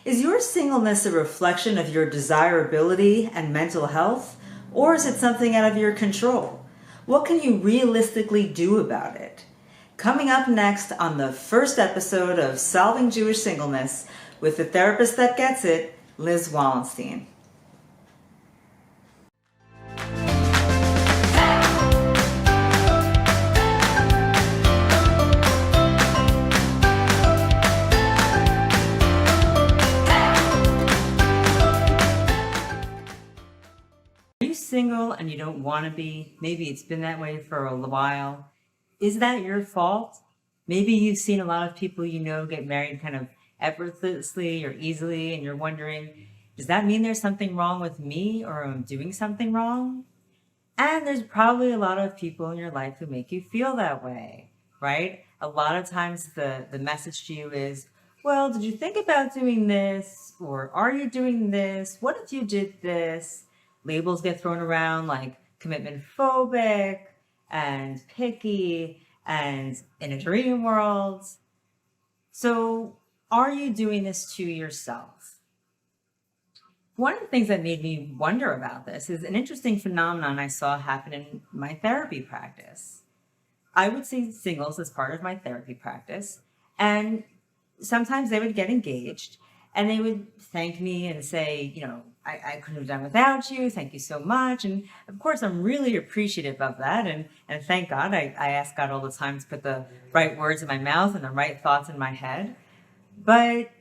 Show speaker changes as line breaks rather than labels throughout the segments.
Is your singleness a reflection of your desirability and mental health, or is it something out of your control? What can you realistically do about it? Coming up next on the first episode of Solving Jewish Singleness with the therapist that gets it, Liz Wallenstein. Are you single and you don't want to be? Maybe it's been that way for a while. Is that your fault? Maybe you've seen a lot of people you know get married kind of effortlessly or easily, and you're wondering, does that mean there's something wrong with me or I'm doing something wrong? And there's probably a lot of people in your life who make you feel that way, right? A lot of times the message to you is, well, did you think about doing this? Or are you doing this? What if you did this? Labels get thrown around like commitment phobic and picky and in a dream world. So are you doing this to yourself? One of the things that made me wonder about this is an interesting phenomenon I saw happen in my therapy practice. I would see singles as part of my therapy practice, and sometimes they would get engaged and they would thank me and say, I couldn't have done without you. Thank you so much. And of course, I'm really appreciative of that. And thank God, I ask God all the time to put the right words in my mouth and the right thoughts in my head. But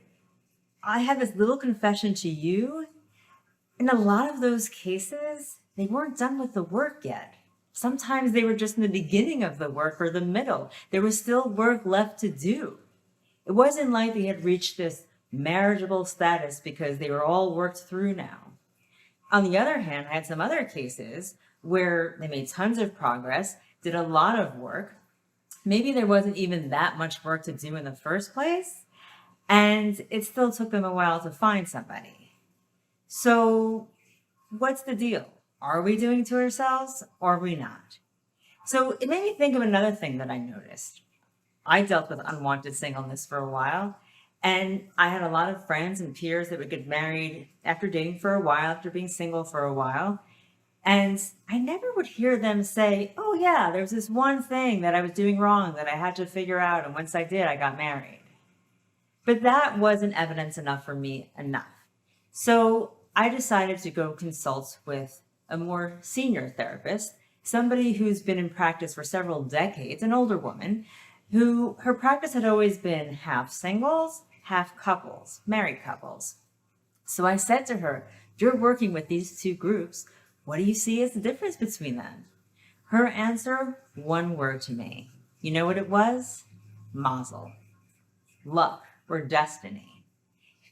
I have this little confession to you. In a lot of those cases, they weren't done with the work yet. Sometimes they were just in the beginning of the work or the middle. There was still work left to do. It wasn't like they had reached this marriageable status because they were all worked through now. On the other hand, I had some other cases where they made tons of progress, did a lot of work. Maybe there wasn't even that much work to do in the first place, and it still took them a while to find somebody. So what's the deal? Are we doing it to ourselves or are we not? So it made me think of another thing that I noticed. I dealt with unwanted singleness for a while, and I had a lot of friends and peers that would get married after dating for a while, after being single for a while. And I never would hear them say, oh yeah, there's this one thing that I was doing wrong that I had to figure out. And once I did, I got married. But that wasn't evidence enough for me enough. So I decided to go consult with a more senior therapist, somebody who's been in practice for several decades, an older woman, who her practice had always been half singles, half couples, married couples. So I said to her, you're working with these two groups. What do you see as the difference between them? Her answer, one word to me. You know what it was? Mazel. Luck or destiny.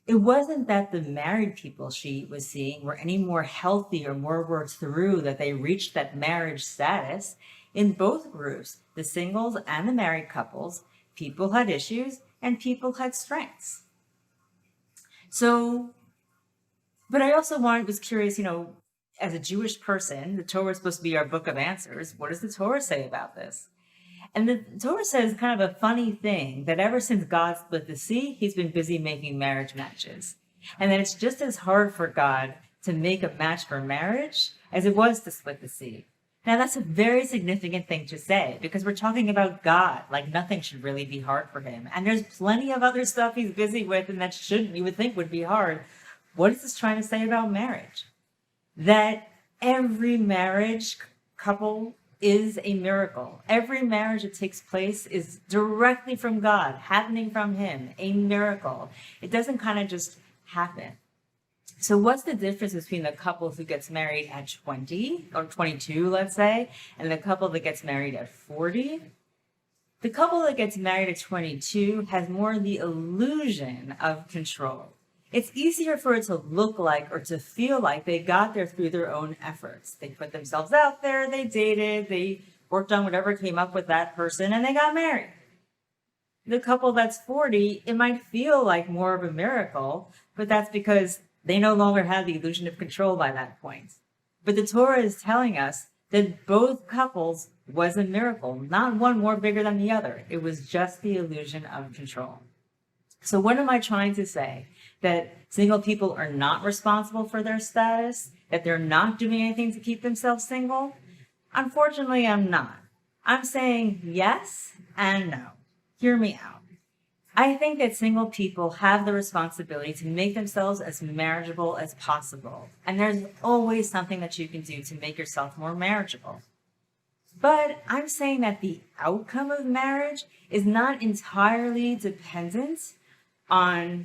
It wasn't that the married people she was seeing were any more healthy or more worked through, that they reached that marriage status. In both groups, the singles and the married couples, people had issues and people had strengths. So, but I also was curious, as a Jewish person, the Torah is supposed to be our book of answers. What does the Torah say about this? And the Torah says kind of a funny thing, that ever since God split the sea, he's been busy making marriage matches. And that it's just as hard for God to make a match for marriage as it was to split the sea. Now, that's a very significant thing to say, because we're talking about God, like nothing should really be hard for him. And there's plenty of other stuff he's busy with and that you would think would be hard. What is this trying to say about marriage? That every marriage couple is a miracle. Every marriage that takes place is directly from God, happening from him, a miracle. It doesn't kind of just happen. So what's the difference between the couple who gets married at 20 or 22, let's say, and the couple that gets married at 40? The couple that gets married at 22 has more the illusion of control. It's easier for it to look like or to feel like they got there through their own efforts. They put themselves out there, they dated, they worked on whatever came up with that person, and they got married. The couple that's 40, it might feel like more of a miracle, but that's because they no longer have the illusion of control by that point. But the Torah is telling us that both couples was a miracle, not one more bigger than the other. It was just the illusion of control. So what am I trying to say? that single people are not responsible for their status, that they're not doing anything to keep themselves single? Unfortunately, I'm not. I'm saying yes and no. Hear me out. I think that single people have the responsibility to make themselves as marriageable as possible. And there's always something that you can do to make yourself more marriageable. But I'm saying that the outcome of marriage is not entirely dependent on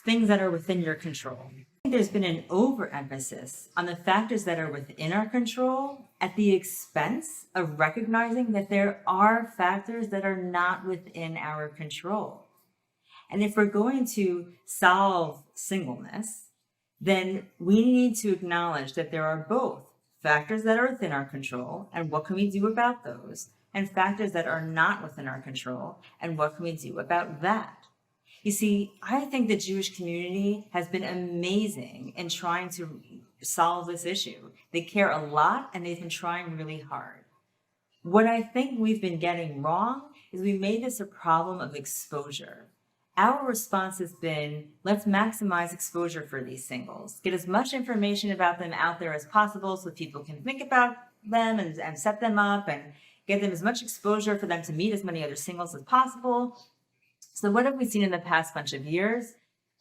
things that are within your control. There's been an overemphasis on the factors that are within our control at the expense of recognizing that there are factors that are not within our control. And if we're going to solve singleness, then we need to acknowledge that there are both factors that are within our control and what can we do about those, and factors that are not within our control and what can we do about that. You see, I think the Jewish community has been amazing in trying to solve this issue. They care a lot and they've been trying really hard. What I think we've been getting wrong is we made this a problem of exposure. Our response has been, let's maximize exposure for these singles. Get as much information about them out there as possible so people can think about them and set them up and get them as much exposure for them to meet as many other singles as possible. So what have we seen in the past bunch of years?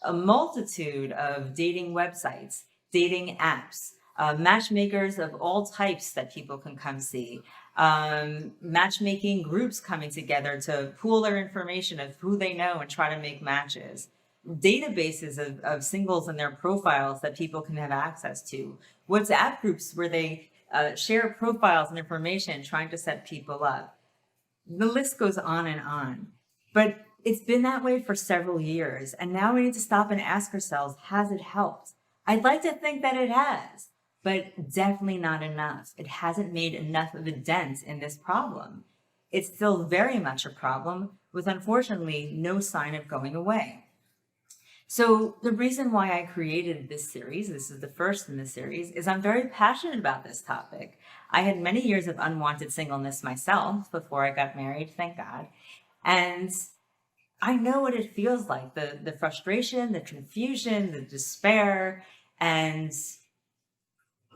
A multitude of dating websites, dating apps, matchmakers of all types that people can come see, matchmaking groups coming together to pool their information of who they know and try to make matches, databases of singles and their profiles that people can have access to, WhatsApp groups where they share profiles and information trying to set people up. The list goes on and on. But it's been that way for several years, and now we need to stop and ask ourselves, has it helped? I'd like to think that it has, but definitely not enough. It hasn't made enough of a dent in this problem. It's still very much a problem with, unfortunately, no sign of going away. So the reason why I created this series, this is the first in the series, is I'm very passionate about this topic. I had many years of unwanted singleness myself before I got married, thank God. And I know what it feels like, the frustration, the confusion, the despair, and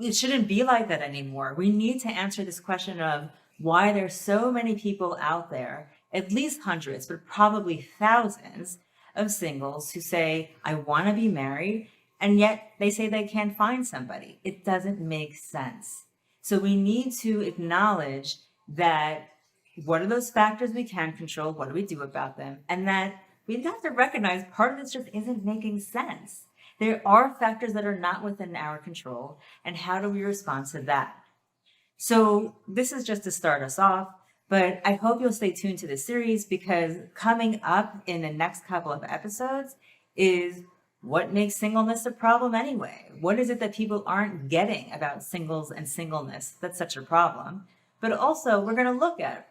it shouldn't be like that anymore. We need to answer this question of why there's so many people out there, at least hundreds, but probably thousands of singles who say, I want to be married, and yet they say they can't find somebody. It doesn't make sense. So we need to acknowledge that what are those factors we can control? What do we do about them? And that we have to recognize part of this just isn't making sense. There are factors that are not within our control, and how do we respond to that? So this is just to start us off, but I hope you'll stay tuned to this series because coming up in the next couple of episodes is what makes singleness a problem anyway? What is it that people aren't getting about singles and singleness that's such a problem? But also we're going to look at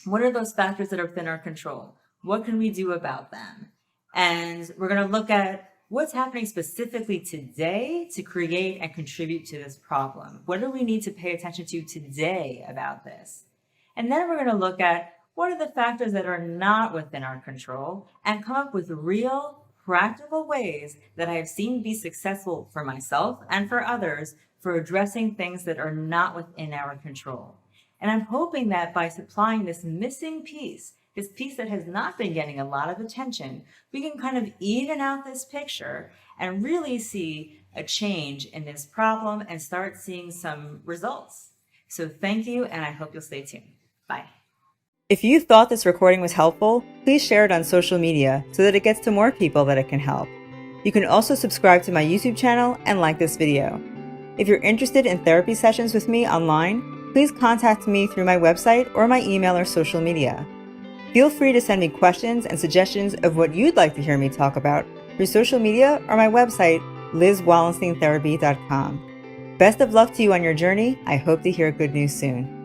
what are those factors that are within our control? What can we do about them? And we're going to look at what's happening specifically today to create and contribute to this problem. What do we need to pay attention to today about this? And then we're going to look at what are the factors that are not within our control and come up with real, practical ways that I have seen be successful for myself and for others for addressing things that are not within our control. And I'm hoping that by supplying this missing piece, this piece that has not been getting a lot of attention, we can kind of even out this picture and really see a change in this problem and start seeing some results. So thank you, and I hope you'll stay tuned. Bye. If you thought this recording was helpful, please share it on social media so that it gets to more people that it can help. You can also subscribe to my YouTube channel and like this video. If you're interested in therapy sessions with me online, please contact me through my website or my email or social media. Feel free to send me questions and suggestions of what you'd like to hear me talk about through social media or my website, lizwallensteintherapy.com. Best of luck to you on your journey. I hope to hear good news soon.